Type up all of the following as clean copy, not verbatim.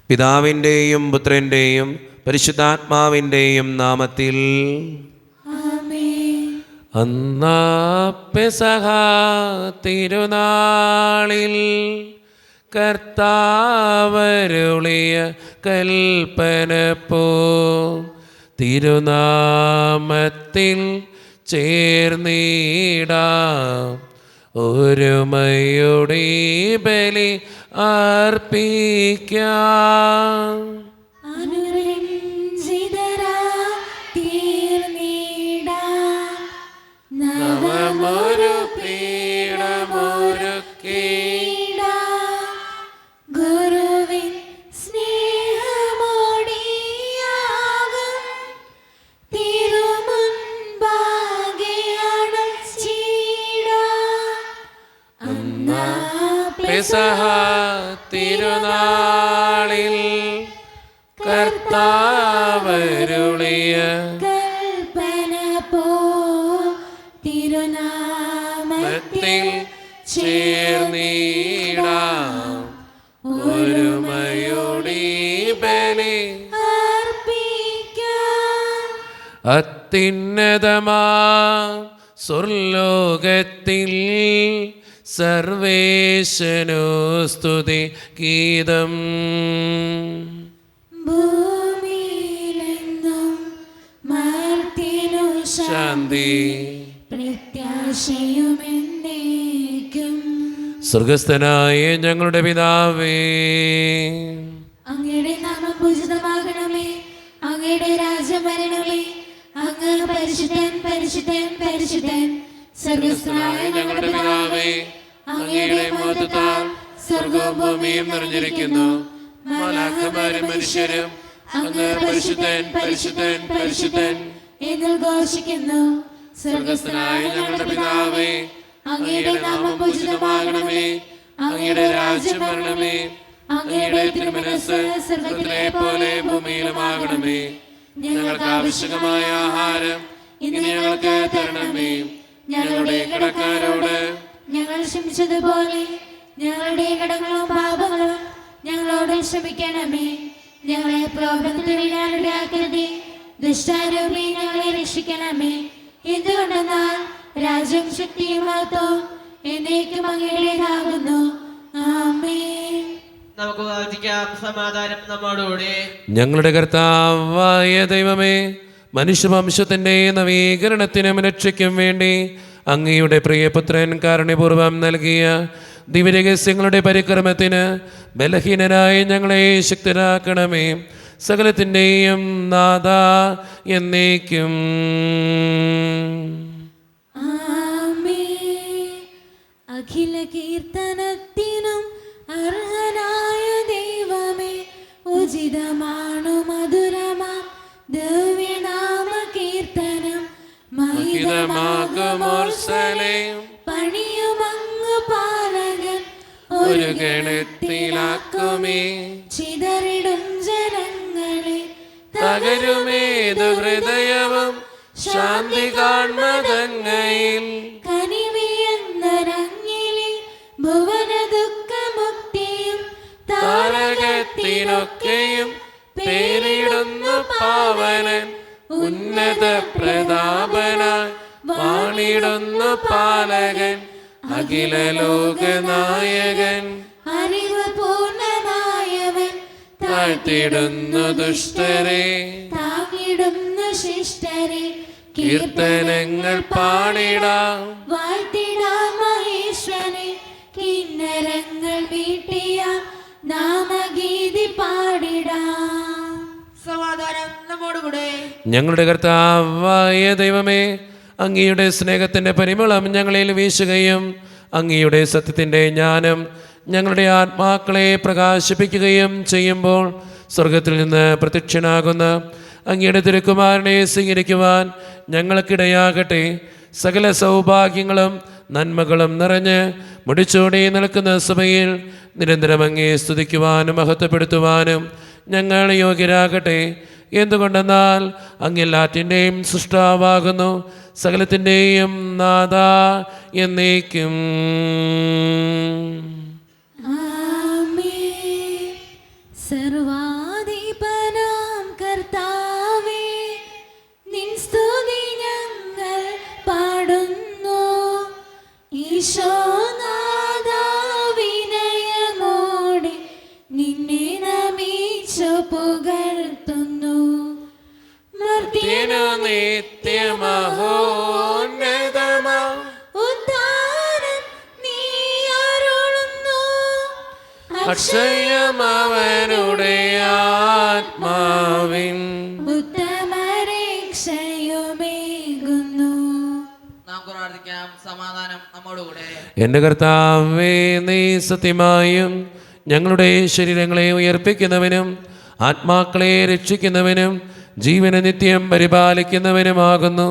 പിതാവിൻ്റെയും പുത്രൻ്റെയും പരിശുദ്ധാത്മാവിൻ്റെയും നാമത്തിൽ. അന്നാ പെസഹ തിരുനാളിൽ കർത്താവരുളിയ കൽപ്പനപ്പോ തിരുനാമത്തിൽ ചേർന്നിടാം, ഒരുമയുടെ ബലി അർപ്പിക്കാം. നവമൊരു പീഠമൊരുക്കി ഗുരുവിൻ സ്നേഹമോടിയാകും തിരുമുൻപാകെ അണച്ചിടാം. അന്നാ പെസഹ തിരുനാളിൽ കർത്താവരുളിയ കൽപ്പന പോ തിരുനാമത്തിൽ ചേർന്നിടാം, ഒരുമയോടെ ബലി അർപ്പിക്കാം. അത്യുന്നതമാ സ്വർലോകത്തിൽ സർവേശനു സ്തുതി ഗീതം. ഭൂമിയിലെങ്ങും മർത്യനു ശാന്തി, പ്രത്യാശയുമെന്നേക്കും. സ്വർഗസ്ഥനായ ഞങ്ങളുടെ പിതാവേ, അങ്ങയുടെ നാമം പൂജിതമാകണമേ, അങ്ങയുടെ രാജ്യം വരണമേ, അങ്ങ് പരിശുദ്ധൻ പരിശുദ്ധൻ പരിശുദ്ധൻ. സ്വർഗസ്ഥനായ ഞങ്ങളുടെ പിതാവേ, അങ്ങയുടെ മഹത്വത്താൽ സ്വർഗവും ഭൂമിയും നിറഞ്ഞിരിക്കുന്നു. മാലാഖമാരും മനുഷ്യരും അങ്ങ് പരിശുദ്ധൻ പരിശുദ്ധൻ പരിശുദ്ധൻ എന്ന് ഘോഷിക്കുന്നു. സ്വർഗസ്ഥനായ ഞങ്ങളുടെ പിതാവേ, അങ്ങയുടെ നാമം പൂജിതമാകണമേ, അങ്ങയുടെ രാജ്യം വരണമേ, അങ്ങയുടെ തിരുമനസ്സ് സ്വർഗ്ഗത്തിലെ പോലെ ഭൂമിയിലുമാകണമേ. ഞങ്ങൾക്ക് ആവശ്യമായ ആഹാരം ഇന്ന് ഞങ്ങൾക്ക് തരണമേ. ഞങ്ങളുടെ കടക്കാരോട് ഞങ്ങൾ ക്ഷമിച്ചതുപോലെ ഞങ്ങളുടെ കടങ്ങളും പാപങ്ങളും ഞങ്ങളോട് ക്ഷമിക്കണമേ. ഞങ്ങളെ പ്രലോഭനത്തിൽ വീഴാനിടയാക്കരുതേ, ദുഷ്ടാരൂപി ഞങ്ങളെ രക്ഷിക്കണമേ. എന്തുകൊണ്ടെന്നാൽ രാജ്യം ശക്തിയും മഹത്വവും എന്നേക്കും അങ്ങയുടേതാകുന്നു. ആമേൻ. നമുക്ക് പ്രാർത്ഥിക്കാം. സമാധാനം നമ്മോടുകൂടെ. ഞങ്ങളുടെ കർത്താവായ ദൈവമേ, മനുഷ്യവംശത്തിൻ്റെ നവീകരണത്തിനും രക്ഷയ്ക്കും വേണ്ടി അങ്ങയുടെ പ്രിയപുത്രൻ കാരുണ്യപൂർവ്വം നൽകിയ ദിവ്യരഹസ്യങ്ങളുടെ പരിക്രമത്തിന് ബലഹീനരായ ഞങ്ങളെ ശക്തരാക്കണമേ. സകലത്തിൻ്റെയും നാഥ എന്നേക്കും. ആമേൻ. അഖില കീർത്തനത്തിനും അർഹനായ ദൈവമേ, ഉചിതമാണു മധുരമാം ദിവ്യനാമ കീർത്തനം. മഹിതമാകുമോർസലേം പണിയുമങ്ങു പാലകൻ ഒരു ഗണത്തിലാക്കുമേ. ചിതറിടും ജനങ്ങളെ തകരുമേതു ഹൃദയവും ശാന്തി കാൺമതങ്ങയിൽ. കനിവിയെന്നരങ്ങിലെ ഭുവന ദുഃഖമുക്തിയും താരകത്തിനൊക്കെയും പേരിടുന്നു പാവനൻ. ഉന്നത പ്രതാപനായി വാണിടുന്നു പാലകൻ, അഖില ലോകനായകൻ. അറിവ് പൂർണ്ണനായവൻ താഴ്ത്തിടുന്നു ദുഷ്ടരെ, താങ്ങിടുന്നു ശിഷ്ടരെ. കീർത്തനങ്ങൾ പാടിടാം, വാഴ്ത്തിടാം മഹേശ്വരനെ. കിന്നരങ്ങൾ വീട്ടിയ നാമഗീതി പാടിടാം. സമാധാനം നമ്മോടുകൂടെ. ഞങ്ങളുടെ കർത്താവായ ദൈവമേ, അങ്ങയുടെ സ്നേഹത്തിൻ്റെ പരിമളം ഞങ്ങളിൽ വീശുകയും അങ്ങയുടെ സത്യത്തിൻ്റെ ജ്ഞാനം ഞങ്ങളുടെ ആത്മാക്കളെ പ്രകാശിപ്പിക്കുകയും ചെയ്യുമ്പോൾ സ്വർഗത്തിൽ നിന്ന് പ്രത്യക്ഷനാകുന്ന അങ്ങയുടെ തിരുക്കുമാരനെ സ്വീകരിക്കുവാൻ ഞങ്ങൾക്കിടയാകട്ടെ. സകല സൗഭാഗ്യങ്ങളും നന്മകളും നിറഞ്ഞ് മുടിച്ചോടി നിൽക്കുന്ന സഭയിൽ നിരന്തരം അങ്ങയെ സ്തുതിക്കുവാനും മഹത്വപ്പെടുത്തുവാനും ഞങ്ങൾ യോഗ്യരാകട്ടെ. എന്തുകൊണ്ടെന്നാൽ അങ്ങെല്ലാറ്റിൻ്റെയും സൃഷ്ടാവാകുന്നു, സകലത്തിൻ്റെയും നാഥ എന്നേക്കും. ആമേൻ. സർവാധിപനാം കർത്താവേ, നിൻ സ്തുതി ഞങ്ങൾ പാടുന്നു. ഈശോനാഥാ, വിനയമോടെ നിന്നെ നമിച്ചു പുകഴ്ത്തുന്നു. മർത്യനു നിത്യമഹോന്നതമാ ഉദ്ധാരം നീ അരുളുന്നു. അക്ഷയമവനുടെ ആത്മാവിൻ ഉത്തമരക്ഷയുമേകുന്നു. നാം പ്രാർത്ഥിക്കാം. സമാധാനം നമ്മോടുകൂടെ. എൻ്റെ കർത്താവേ, നീ സത്യമായും ഞങ്ങളുടെ ശരീരങ്ങളെ ഉയർപ്പിക്കുന്നവനും ആത്മാക്കളെ രക്ഷിക്കുന്നവനും ജീവനെ നിത്യം പരിപാലിക്കുന്നവനുമാകുന്നു.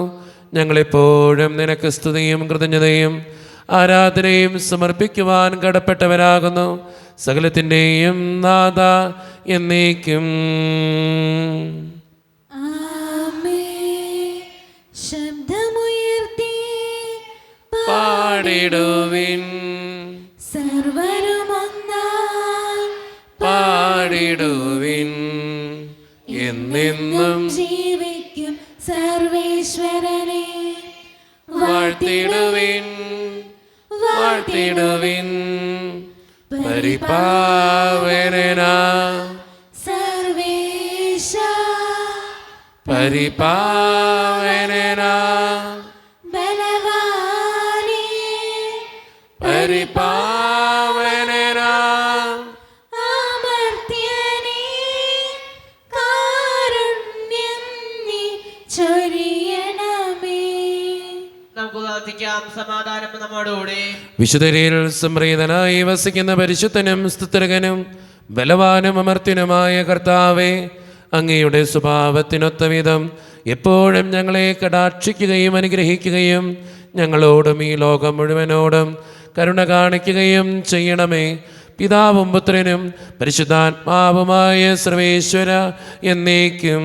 ഞങ്ങളെപ്പോഴും നിനക്ക് സ്തുതിയും കൃതജ്ഞതയും ആരാധനയും സമർപ്പിക്കുവാൻ കടപ്പെട്ടവരാകുന്നു. സകലത്തിൻ്റെയും നാഥ എന്നേക്കും. ആമേൻ. ശബ്ദമുയർത്തി പാടിടുവിൻ, സർവരുമൊന്നായി പാടിടുവിൻ, എന്നെന്നും ജീവിക്കും സർവേശ്വരനെ വാഴ്ത്തിടുവിൻ, വാഴ്ത്തിടുവിൻ. പരിപാവനനാ സർവേശ, പരിപാവനനാ ബലവാനേ, പരിപാവനനാ അമർത്യനേ, കാരുണ്യം നീ ചൊരിയണമേ. നമുക്ക് പ്രാർത്ഥിക്കാം. സമാധാനം നമ്മോടുകൂടെ. വിശുദ്ധരിൽ സംപ്രീതനായി വസിക്കുന്ന പരിശുദ്ധനും സ്തുത്യർഹനും ബലവാനും അമർത്യനുമായ കർത്താവേ, അങ്ങയുടെ സ്വഭാവത്തിനൊത്ത വിധം എപ്പോഴും ഞങ്ങളെ കടാക്ഷിക്കുകയും അനുഗ്രഹിക്കുകയും ഞങ്ങളോടും ഈ ലോകം മുഴുവനോടും കരുണ കാണിക്കുകയും ചെയ്യണമേ. പിതാവും പുത്രനും പരിശുദ്ധാത്മാവുമായ സർവേശ്വര എന്നേക്കും.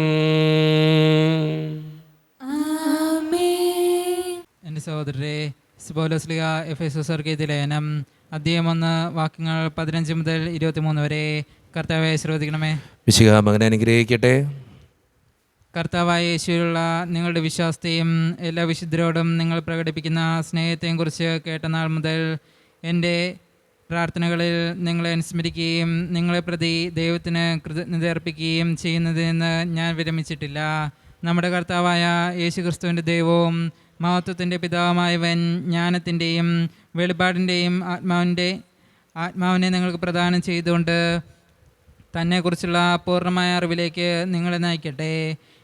ആമേൻ. എൻ്റെ സഹോദരരെ, പൗലോസ്ലീഹ എഫെസോസ്യർക്ക് എഴുതിയ ലേഖനം അധ്യായം 1 വാക്യങ്ങൾ 15 മുതൽ 23 വരെ. കർത്താവെ ശ്രദ്ധിക്കണമേ. വിശുദ്ധ മകനെ അനുഗ്രഹിക്കട്ടെ. കർത്താവായ യേശുവിലുള്ള നിങ്ങളുടെ വിശ്വാസത്തെയും എല്ലാ വിശുദ്ധരോടും നിങ്ങൾ പ്രകടിപ്പിക്കുന്ന സ്നേഹത്തെയും കുറിച്ച് കേട്ട നാൾ മുതൽ എൻ്റെ പ്രാർത്ഥനകളിൽ നിങ്ങളെ അനുസ്മരിക്കുകയും നിങ്ങളെ പ്രതി ദൈവത്തിന് കൃതജ്ഞത അർപ്പിക്കുകയും ചെയ്യുന്നതെന്ന് ഞാൻ വിരമിച്ചിട്ടില്ല. നമ്മുടെ കർത്താവായ യേശു ക്രിസ്തുവിൻ്റെ ദൈവവും മഹത്വത്തിൻ്റെ പിതാവുമായവൻ ജ്ഞാനത്തിൻ്റെയും വെളിപാടിൻ്റെയും ആത്മാവിനെ നിങ്ങൾക്ക് പ്രദാനം ചെയ്തുകൊണ്ട് തന്നെക്കുറിച്ചുള്ള പൂർണ്ണമായ അറിവിലേക്ക് നിങ്ങളെ നയിക്കട്ടെ.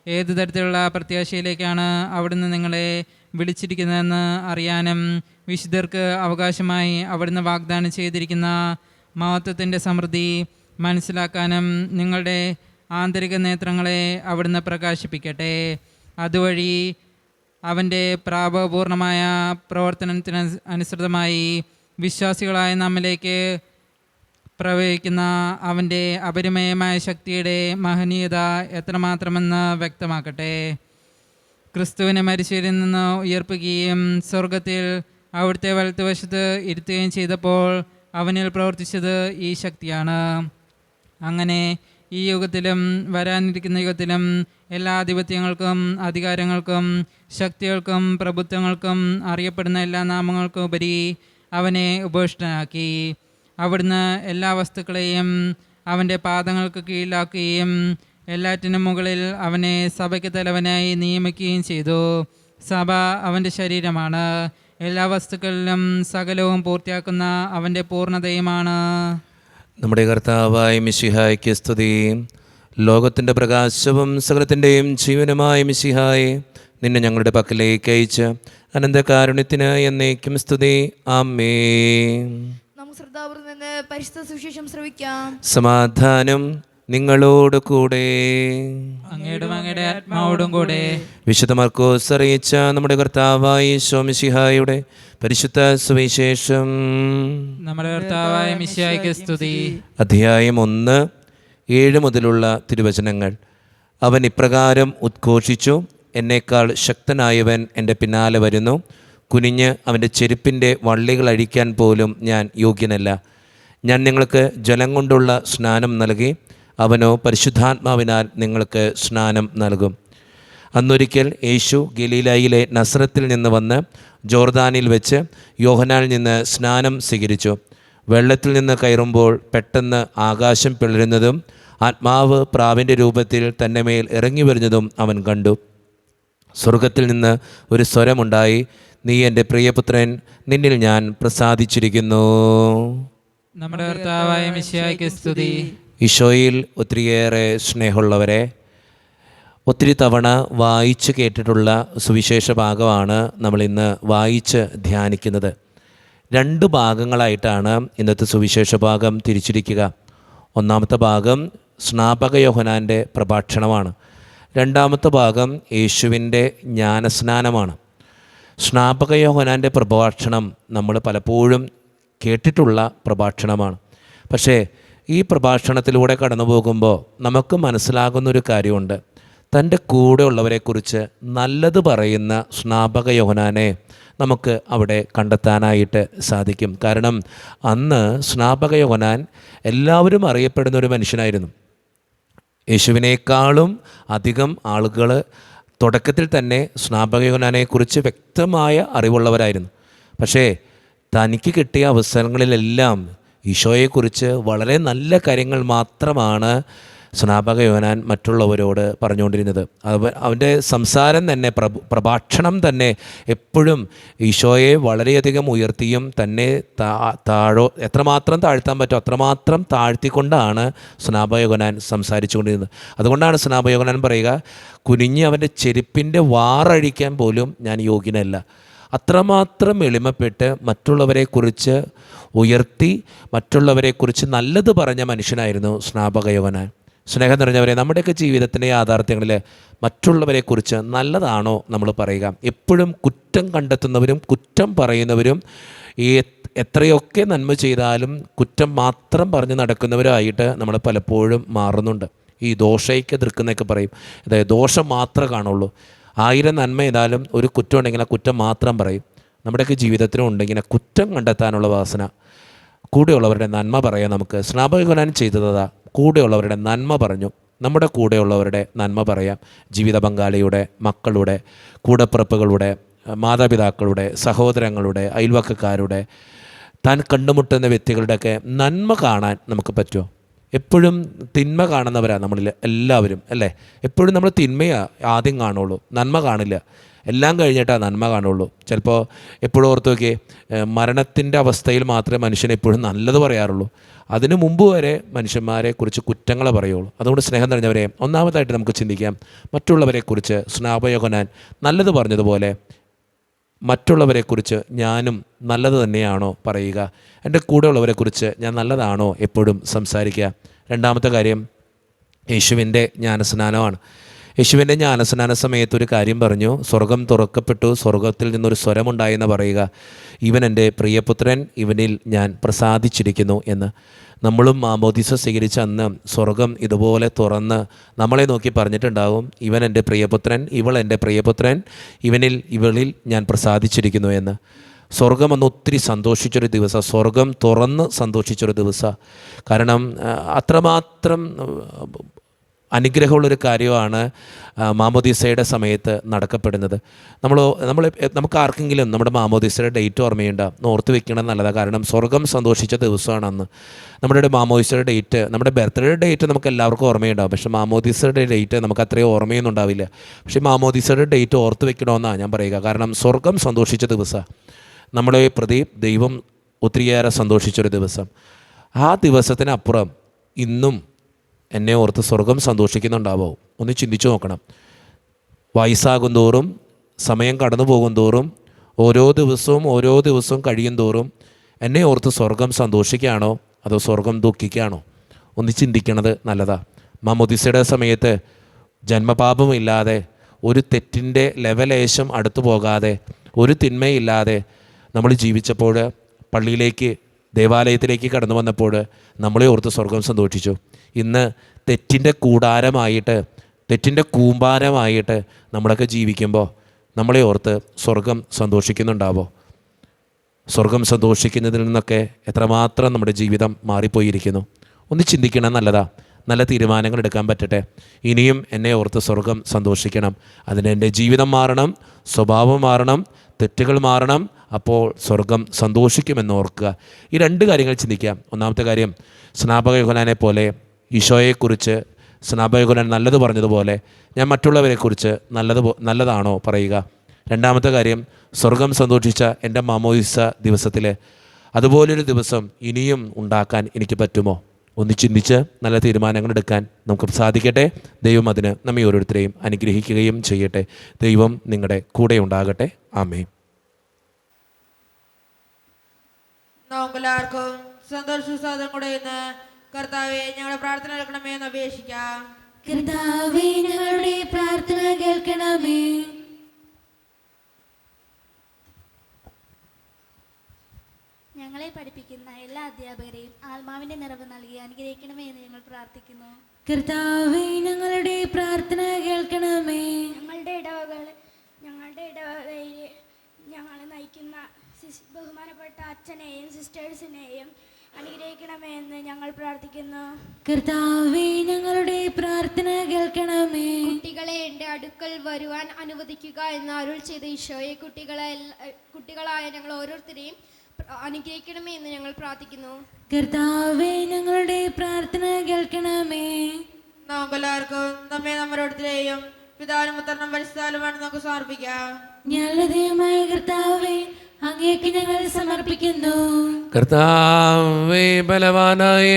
ഏതു തരത്തിലുള്ള പ്രത്യാശയിലേക്കാണ് അവിടുന്ന് നിങ്ങളെ വിളിച്ചിരിക്കുന്നതെന്ന് അറിയാനും വിശുദ്ധർക്ക് അവകാശമായി അവിടുന്ന് വാഗ്ദാനം ചെയ്തിരിക്കുന്ന മഹത്വത്തിൻ്റെ സമൃദ്ധി മനസ്സിലാക്കാനും നിങ്ങളുടെ ആന്തരിക നേത്രങ്ങളെ അവിടുന്ന് പ്രകാശിപ്പിക്കട്ടെ. അതുവഴി അവൻ്റെ പ്രാപപൂർണമായ പ്രവർത്തനത്തിന് അനുസൃതമായി വിശ്വാസികളായ നമ്മിലേക്ക് പ്രവഹിക്കുന്ന അവൻ്റെ അപരിമയമായ ശക്തിയുടെ മഹനീയത എത്രമാത്രമെന്ന് വ്യക്തമാക്കട്ടെ. ക്രിസ്തുവിനെ മരിച്ചവരിൽ നിന്ന് ഉയർപ്പിക്കുകയും സ്വർഗത്തിൽ അവിടുത്തെ വലത്തുവശത്ത് ഇരുത്തുകയും ചെയ്തപ്പോൾ അവനിൽ പ്രവർത്തിച്ചത് ഈ ശക്തിയാണ്. അങ്ങനെ ഈ യുഗത്തിലും വരാനിരിക്കുന്ന യുഗത്തിലും എല്ലാ ആധിപത്യങ്ങൾക്കും അധികാരങ്ങൾക്കും ശക്തികൾക്കും പ്രഭുത്വങ്ങൾക്കും അറിയപ്പെടുന്ന എല്ലാ നാമങ്ങൾക്കും ഉപരി അവനെ ഉപേക്ഷിതനാക്കി. അവിടുന്ന് എല്ലാ വസ്തുക്കളെയും അവൻ്റെ പാദങ്ങൾക്ക് കീഴിലാക്കുകയും എല്ലാറ്റിനും മുകളിൽ അവനെ സഭയ്ക്ക് തലവനായി നിയമിക്കുകയും ചെയ്തു. സഭ അവൻ്റെ ശരീരമാണ്. എല്ലാ വസ്തുക്കളിലും സകലവും പൂർത്തിയാക്കുന്ന അവൻ്റെ പൂർണ്ണതയുമാണ്. നമ്മുടെ കർത്താവായ മിശിഹായ്ക്ക് സ്തുതി. ലോകത്തിൻ്റെ പ്രകാശവും സകലത്തിൻ്റെയും ജീവനുമായ മിശിഹായെ, നിന്നെ ഞങ്ങളുടെ പക്കലേക്ക് അയച്ച് അനന്തകാരുണ്യത്തിന് എന്നേക്കും സ്തുതി. ആമേൻ. നമുക്ക് ശ്രദ്ധാപൂർവ്വം നിന്ന് പരിശുദ്ധ സുവിശേഷം ശ്രവിക്കാം. സമാധാനം നിങ്ങളോട് കൂടെ. അങ്ങയുടെ ആത്മാവോടും കൂടെ. വിശുദ്ധ മർക്കോസ് അറിയിച്ച നമ്മുടെ കർത്താവായ യേശു മിശിഹായുടെ പരിശുദ്ധ സുവിശേഷം. നമ്മുടെ കർത്താവായ മിശിഹായ്ക്ക് സ്തുതി. അധ്യായം 1, 7 മുതലുള്ള തിരുവചനങ്ങൾ. അവൻ ഇപ്രകാരം ഉദ്ഘോഷിച്ചു: എന്നേക്കാൾ ശക്തനായവൻ എൻ്റെ പിന്നാലെ വരുന്നു. കുനിഞ്ഞ് അവൻ്റെ ചെരുപ്പിൻ്റെ വള്ളികൾ അഴിക്കാൻ പോലും ഞാൻ യോഗ്യനല്ല. ഞാൻ നിങ്ങൾക്ക് ജലം കൊണ്ടുള്ള സ്നാനം നൽകി അവനോ പരിശുദ്ധാത്മാവിനാൽ നിങ്ങൾക്ക് സ്നാനം നൽകും. അന്നൊരിക്കൽ യേശു ഗലീലായിലെ നസറത്തിൽ നിന്ന് വന്ന് ജോർദാനിൽ വെച്ച് യോഹന്നാനിൽ നിന്ന് സ്നാനം സ്വീകരിച്ചു. വെള്ളത്തിൽ നിന്ന് കയറുമ്പോൾ പെട്ടെന്ന് ആകാശം പിളരുന്നതും ആത്മാവ് പ്രാവിൻ്റെ രൂപത്തിൽ തൻ്റെ മേൽ ഇറങ്ങി വരുന്നതും അവൻ കണ്ടു. സ്വർഗത്തിൽ നിന്ന് ഒരു സ്വരമുണ്ടായി, നീ എൻ്റെ പ്രിയപുത്രൻ, നിന്നിൽ ഞാൻ പ്രസാദിച്ചിരിക്കുന്നു. നമ്മുടെ കർത്താവായ മിശിഹായ്ക്ക് സ്തുതി. ഈശോയിൽ ഒത്തിരിയേറെ സ്നേഹമുള്ളവരെ, ഒത്തിരി തവണ വായിച്ച് കേട്ടിട്ടുള്ള സുവിശേഷ ഭാഗമാണ് നമ്മളിന്ന് വായിച്ച് ധ്യാനിക്കുന്നത്. 2 ഭാഗങ്ങളായിട്ടാണ് ഇന്നത്തെ സുവിശേഷ ഭാഗം തിരിച്ചിരിക്കുക. ഒന്നാമത്തെ ഭാഗം സ്നാപക യോഹന്നാൻ്റെ പ്രഭാഷണമാണ്. രണ്ടാമത്തെ ഭാഗം യേശുവിൻ്റെ ജ്ഞാനസ്നാനമാണ്. സ്നാപക യോഹന്നാൻ്റെ പ്രഭാഷണം നമ്മൾ പലപ്പോഴും കേട്ടിട്ടുള്ള പ്രഭാഷണമാണ്. പക്ഷേ ഈ പ്രഭാഷണത്തിലൂടെ കടന്നു പോകുമ്പോൾ നമുക്ക് മനസ്സിലാകുന്നൊരു കാര്യമുണ്ട്. തൻ്റെ കൂടെയുള്ളവരെക്കുറിച്ച് നല്ലത് പറയുന്ന സ്നാപക യോഹന്നാനെ നമുക്ക് അവിടെ കണ്ടെത്താനായിട്ട് സാധിക്കും. കാരണം അന്ന് സ്നാപക യോഹന്നാൻ എല്ലാവരും അറിയപ്പെടുന്ന ഒരു മനുഷ്യനായിരുന്നു. യേശുവിനേക്കാളും അധികം ആളുകൾ തുടക്കത്തിൽ തന്നെ സ്നാപക യോഹന്നാനെക്കുറിച്ച് വ്യക്തമായ അറിവുള്ളവരായിരുന്നു. പക്ഷേ തനിക്ക് കിട്ടിയ അവസരങ്ങളിലെല്ലാം ഈശോയെക്കുറിച്ച് വളരെ നല്ല കാര്യങ്ങൾ മാത്രമാണ് സ്നാപക യോഹന്നാൻ മറ്റുള്ളവരോട് പറഞ്ഞുകൊണ്ടിരുന്നത്. അവൻ്റെ സംസാരം തന്നെ പ്രഭാഷണം തന്നെ എപ്പോഴും ഈശോയെ വളരെയധികം ഉയർത്തിയും തന്നെ എത്രമാത്രം താഴ്ത്താൻ പറ്റുമോ അത്രമാത്രം താഴ്ത്തിക്കൊണ്ടാണ് സ്നാപക യോഹന്നാൻ സംസാരിച്ചുകൊണ്ടിരുന്നത്. അതുകൊണ്ടാണ് സ്നാപക യോഹന്നാൻ പറയുക, കുനിഞ്ഞ് അവൻ്റെ ചെരുപ്പിൻ്റെ വാറഴിക്കാൻ പോലും ഞാൻ യോഗ്യനല്ല. അത്രമാത്രം എളിമപ്പെട്ട് മറ്റുള്ളവരെക്കുറിച്ച് ഉയർത്തി മറ്റുള്ളവരെക്കുറിച്ച് നല്ലത് പറഞ്ഞ മനുഷ്യനായിരുന്നു സ്നാപക യോഹന്നാൻ. സ്നേഹം നിറഞ്ഞവരെ, നമ്മുടെയൊക്കെ ജീവിതത്തിൻ്റെ യാഥാർത്ഥ്യങ്ങളിൽ മറ്റുള്ളവരെക്കുറിച്ച് നല്ലതാണോ നമ്മൾ പറയുക? എപ്പോഴും കുറ്റം കണ്ടെത്തുന്നവരും കുറ്റം പറയുന്നവരും എത്രയൊക്കെ നന്മ ചെയ്താലും കുറ്റം മാത്രം പറഞ്ഞ് നടക്കുന്നവരായിട്ട് നമ്മൾ പലപ്പോഴും മാറുന്നുണ്ട്. ഈ ദോഷയ്ക്ക് എതിർക്കുന്നതൊക്കെ പറയും, അതായത് ദോഷം മാത്രമേ കാണുള്ളൂ. 1000 നന്മ ചെയ്താലും ഒരു കുറ്റം ഉണ്ടെങ്കിൽ ആ കുറ്റം മാത്രം പറയും. നമ്മുടെയൊക്കെ ജീവിതത്തിലും ഉണ്ടെങ്കിൽ കുറ്റം കണ്ടെത്താനുള്ള വാസന. കൂടെയുള്ളവരുടെ നന്മ പറയാം. നമുക്ക് സ്നാപക യോഹന്നാൻ ചെയ്തതാ, കൂടെയുള്ളവരുടെ നന്മ പറഞ്ഞു. നമ്മുടെ കൂടെയുള്ളവരുടെ നന്മ പറയാം. ജീവിത പങ്കാളിയുടെ, മക്കളുടെ, കൂടപ്പിറപ്പുകളുടെ, മാതാപിതാക്കളുടെ, സഹോദരങ്ങളുടെ, അയൽവക്കക്കാരുടെ, താൻ കണ്ടുമുട്ടുന്ന വ്യക്തികളുടെയൊക്കെ നന്മ കാണാൻ നമുക്ക് പറ്റുമോ? എപ്പോഴും തിന്മ കാണുന്നവരാണ് നമ്മളിൽ എല്ലാവരും, അല്ലേ? എപ്പോഴും നമ്മൾ തിന്മയാണ് ആദ്യം കാണുള്ളൂ, നന്മ കാണില്ല. എല്ലാം കഴിഞ്ഞിട്ടാണ് നന്മ കാണുള്ളൂ. ചിലപ്പോൾ എപ്പോഴും ഓർത്ത് നോക്കിയേ, മരണത്തിൻ്റെ അവസ്ഥയിൽ മാത്രമേ മനുഷ്യൻ എപ്പോഴും നല്ലത് പറയാറുള്ളൂ. അതിനു മുമ്പ് വരെ മനുഷ്യന്മാരെക്കുറിച്ച് കുറ്റങ്ങൾ പറയുള്ളൂ. അതുകൊണ്ട് സ്നേഹം നിറഞ്ഞവരെ, ഒന്നാമതായിട്ട് നമുക്ക് ചിന്തിക്കാം, മറ്റുള്ളവരെക്കുറിച്ച് സ്നാപക യോഹന്നാൻ നല്ലത് പറഞ്ഞതുപോലെ മറ്റുള്ളവരെക്കുറിച്ച് ഞാനും നല്ലത് തന്നെയാണോ പറയുക? എൻ്റെ കൂടെയുള്ളവരെക്കുറിച്ച് ഞാൻ നല്ലതാണോ എപ്പോഴും സംസാരിക്കുക? രണ്ടാമത്തെ കാര്യം യേശുവിൻ്റെ ജ്ഞാനസ്നാനമാണ്. യേശുവിൻ്റെ ജ്ഞാനസ്നാന സമയത്ത് ഒരു കാര്യം പറഞ്ഞു, സ്വർഗം തുറക്കപ്പെട്ടു, സ്വർഗത്തിൽ നിന്നൊരു സ്വരമുണ്ടായെന്ന് പറയുക, ഇവൻ എൻ്റെ പ്രിയപുത്രൻ, ഇവനിൽ ഞാൻ പ്രസാദിച്ചിരിക്കുന്നു എന്ന്. നമ്മളും മാമോദീസ സ്വീകരിച്ച അന്ന് സ്വർഗം ഇതുപോലെ തുറന്ന് നമ്മളെ നോക്കി പറഞ്ഞിട്ടുണ്ടാവും, ഇവൻ എൻ്റെ പ്രിയപുത്രൻ, ഇവൾ എൻ്റെ പ്രിയപുത്രൻ, ഇവളിൽ ഞാൻ പ്രസാദിച്ചിരിക്കുന്നു എന്ന്. സ്വർഗം അന്ന് ഒത്തിരി സന്തോഷിച്ചൊരു ദിവസം, സ്വർഗം തുറന്ന് സന്തോഷിച്ചൊരു ദിവസം. കാരണം അത്രമാത്രം അനുഗ്രഹമുള്ളൊരു കാര്യമാണ് മാമോദീസയുടെ സമയത്ത് നടക്കപ്പെടുന്നത്. നമുക്ക് ആർക്കെങ്കിലും നമ്മുടെ മാമോദീസയുടെ ഡേറ്റ് ഓർമ്മയുണ്ടാകും, ഓർത്ത് വെക്കണം നല്ലതാണ്. കാരണം സ്വർഗം സന്തോഷിച്ച ദിവസമാണ് അന്ന്. നമ്മുടെ മാമോദീസയുടെ ഡേറ്റ്, നമ്മുടെ ബർത്ത്ഡേ ഡേറ്റ് നമുക്ക് എല്ലാവർക്കും ഓർമ്മയുണ്ടാകും. പക്ഷേ മാമോദീസയുടെ ഡേറ്റ് നമുക്ക് അത്രയും ഓർമ്മയൊന്നും ഉണ്ടാവില്ല. പക്ഷേ മാമോദീസയുടെ ഡേറ്റ് ഓർത്ത് വെക്കണമെന്നാണ് ഞാൻ പറയുക. കാരണം സ്വർഗം സന്തോഷിച്ച ദിവസം, നമ്മളെ പ്രതി ദൈവം ഒത്തിരിയേറെ സന്തോഷിച്ചൊരു ദിവസം. ആ ദിവസത്തിനപ്പുറം ഇന്നും എന്നെ ഓർത്ത് സ്വർഗം സന്തോഷിക്കുന്നുണ്ടാവോ? ഒന്ന് ചിന്തിച്ചു നോക്കണം. വയസ്സാകും തോറും, സമയം കടന്നു പോകും തോറും, ഓരോ ദിവസവും കഴിയും തോറും എന്നെ ഓർത്ത് സ്വർഗം സന്തോഷിക്കുകയാണോ അതോ സ്വർഗം ദുഃഖിക്കുകയാണോ? ഒന്ന് ചിന്തിക്കണത് നല്ലതാണ്. മാമോദീസയുടെ സമയത്ത് ജന്മപാപമില്ലാതെ, ഒരു തെറ്റിൻ്റെ ലെവലേശം അടുത്തു പോകാതെ, ഒരു തിന്മയില്ലാതെ നമ്മൾ ജീവിച്ചപ്പോൾ, പള്ളിയിലേക്ക് ദേവാലയത്തിലേക്ക് കടന്നു വന്നപ്പോൾ നമ്മളെ ഓർത്ത് സ്വർഗം സന്തോഷിച്ചു. ഇന്ന് തെറ്റിൻ്റെ കൂടാരമായിട്ട്, തെറ്റിൻ്റെ കൂമ്പാരമായിട്ട് നമ്മളൊക്കെ ജീവിക്കുമ്പോൾ നമ്മളെ ഓർത്ത് സ്വർഗം സന്തോഷിക്കുന്നുണ്ടാവോ? സ്വർഗം സന്തോഷിക്കുന്നതിൽ നിന്നൊക്കെ എത്രമാത്രം നമ്മുടെ ജീവിതം മാറിപ്പോയിരിക്കുന്നു. ഒന്ന് ചിന്തിക്കണം നല്ലതാ. നല്ല തീരുമാനങ്ങൾ എടുക്കാൻ പറ്റട്ടെ. ഇനിയും എന്നെ ഓർത്ത് സ്വർഗം സന്തോഷിക്കണം. അതിന് എൻ്റെ ജീവിതം മാറണം, സ്വഭാവം മാറണം, തെറ്റുകൾ മാറണം. അപ്പോൾ സ്വർഗം സന്തോഷിക്കുമെന്ന് ഓർക്കുക. ഈ 2 കാര്യങ്ങൾ ചിന്തിക്കാം. ഒന്നാമത്തെ കാര്യം, സ്നാപക യോഹന്നാനെ പോലെ ഈശോയെക്കുറിച്ച് സ്നാപക യോഹന്നാൻ നല്ലത് പറഞ്ഞതുപോലെ ഞാൻ മറ്റുള്ളവരെക്കുറിച്ച് നല്ലതാണോ പറയുക. രണ്ടാമത്തെ കാര്യം, സ്വർഗം സന്തോഷിച്ച എൻ്റെ മാമോദിസ ദിവസത്തിൽ അതുപോലൊരു ദിവസം ഇനിയും ഉണ്ടാക്കാൻ എനിക്ക് പറ്റുമോ? ഒന്ന് ചിന്തിച്ച് നല്ല തീരുമാനങ്ങൾ എടുക്കാൻ നമുക്ക് സാധിക്കട്ടെ. ദൈവം അതിന് നമ്മെ ഓരോരുത്തരെയും അനുഗ്രഹിക്കുകയും ചെയ്യട്ടെ. ദൈവം നിങ്ങളുടെ കൂടെ ഉണ്ടാകട്ടെ. ആമേൻ. നമുക്കെല്ലാവർക്കും സന്തോഷസാദം കൂടെ ഇന്ന് കർത്താവെ ഞങ്ങളുടെ പ്രാർത്ഥന കേൾക്കണമേ എന്ന് അപേക്ഷിക്കാം. കർത്താവേ, ഞങ്ങളുടെ പ്രാർത്ഥന കേൾക്കണമേ. ഞങ്ങളെ പഠിപ്പിക്കുന്ന എല്ലാ അധ്യാപകരെയും ആത്മാവിന്റെ നിറവ് നൽകി അനുഗ്രഹിക്കണമേ എന്ന് ഞങ്ങൾ പ്രാർത്ഥിക്കുന്നു. കർത്താവേ, ഞങ്ങളുടെ പ്രാർത്ഥന കേൾക്കണമേ. ഞങ്ങളുടെ ഇടവകയിൽ ഞങ്ങളെ നയിക്കുന്ന ബഹുമാനപ്പെട്ട അച്ഛനെയും സിസ്റ്റേഴ്സിനെയും അനുഗ്രഹിക്കണമേ എന്ന് ഞങ്ങൾ പ്രാർത്ഥിക്കുന്നു. കർത്താവേ, ഞങ്ങളുടെ പ്രാർത്ഥന കേൾക്കണമേ. കുട്ടികളെ എൻ്റെ അടുക്കൽ വരുവാൻ അനുവദിക്കുക എന്ന് അരുൾ ചെയ്ത ഈശോയെ കുട്ടികളായ ഞങ്ങൾ ഓരോരുത്തരെയും അനുഗ്രഹിക്കണമേ എന്ന് ഞങ്ങൾ പ്രാർത്ഥിക്കുന്നു. കർത്താവേ, ഞങ്ങളുടെ പ്രാർത്ഥന കേൾക്കണമേ. നമുക്കെല്ലാവർക്കും നമ്മെ നമ്മളോരുത്തരെയും പിതാവിനും പുത്രനും പരിശുദ്ധാത്മാവിനുമാണ് നമുക്ക് സമർപ്പിക്കാം. ഞങ്ങളുടെ ദൈവമായ കർത്താവേ, അങ്ങേക്ക് ഞങ്ങൾ സമർപ്പിക്കുന്നു. കർത്താവേ, ബലവാനായ